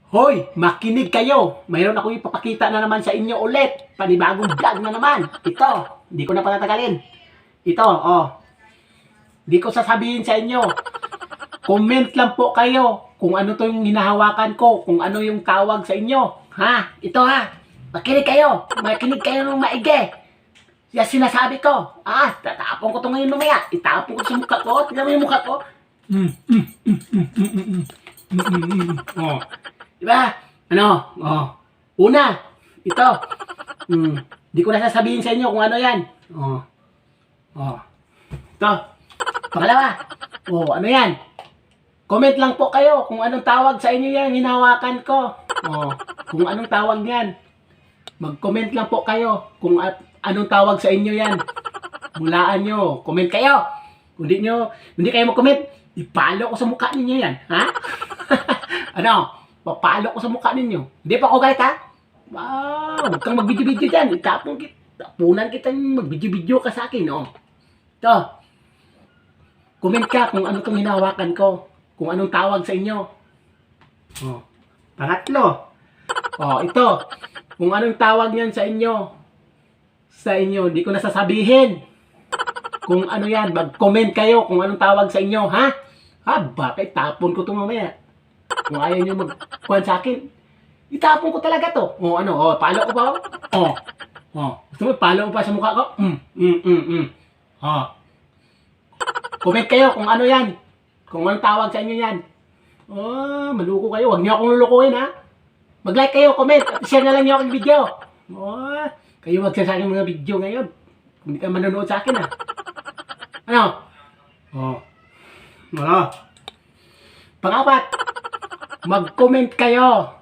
Hoy, makinig kayo. Mayroon akong ipapakita na naman sa inyo ulit. Panibagong vlog na naman. Ito, hindi ko na patatagalin. Ito, oh. Hindi ko sasabihin sa inyo. Comment lang po kayo kung ano to yung hinahawakan ko, kung ano yung tawag sa inyo. Ha? Ito ha. Makinig kayo. Makinig kayo ng maigi. Yan sinasabi ko. Tatapon ko to ngayon mamaya. Itapon ko sa mukha ko. Tignan mo yung mukha ko. Oh. Diba? Ano? Oh. Una, ito. Di ko na sasabihin sa inyo kung ano yan. Oh. Oh. Ito. Pangalawa. Oh, ano yan? Comment lang po kayo kung anong tawag sa inyo yan, hinahawakan ko. Oh, kung anong tawag yan. Mag-comment lang po kayo kung anong tawag sa inyo yan. Mulaan nyo. Comment kayo. Kung hindi kayo mag-comment, ipalo ko sa mukha ninyo yan. Ha? Ano? Papalo ko sa mukha ninyo. Hindi pa ako galit ha? Wow, huwag kang mag-video-video dyan. Tapunan kita mag-video-video ka sa akin. Oh. Ito. Comment ka kung ano itong hinahawakan ko. Kung anong tawag sa inyo. Oh. Pangatlo. Oh, ito. Kung anong tawag niyan sa inyo. Sa inyo. Hindi ko na sasabihin. Kung ano yan. Mag-comment kayo kung anong tawag sa inyo. Ha? Bakit tapon ko ito mamaya. Kung ayaw nyo mag-kuhan sa akin. Itapon ko talaga to. Oh, ano? Oh, palo ko pa ako. Oh. Oh. Gusto mo, palo ko pa sa mukha ko? Oh. Comment kayo kung ano yan. Kung anong tawag sa inyo yan. Oh, maluko kayo. Huwag niyo akong lulukuhin, ha? Mag-like kayo, comment. At share na lang niyo akong video. Oh, kayo magsasabi ng mga video ngayon. Kung hindi ka manonood sa akin, ha? Ano? Oh. Ano? Pang-apat. Mag-comment kayo.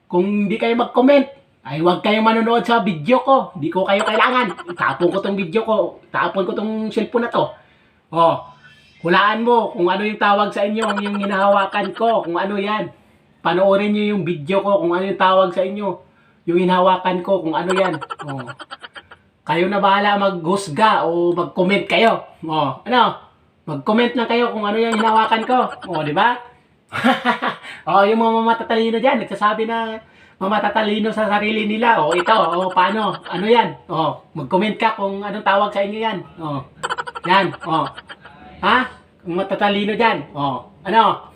Kung hindi kayo mag-comment, ay huwag kayong manonood sa video ko. Hindi ko kayo kailangan. Itapon ko tong video ko. Itapon ko tong cellphone na to. Oh. Hulaan mo kung ano yung tawag sa inyo, yung hinahawakan ko, kung ano yan. Panoorin nyo yung video ko, kung ano yung tawag sa inyo. Yung hinahawakan ko, kung ano yan. Oh. Kayo na bahala maghusga o mag-comment kayo. Oh. Ano? Mag-comment lang kayo kung ano yung hinahawakan ko. Oh, di ba? Oh, yung mga matatalino dyan, nagsasabi na matatalino sa sarili nila. Oh, ito. Oh, paano? Ano yan? Oh, mag-comment ka kung anong tawag sa inyo yan. Oh. Yan. Oh. Ha? Kung matatalino dyan. Oh, ano?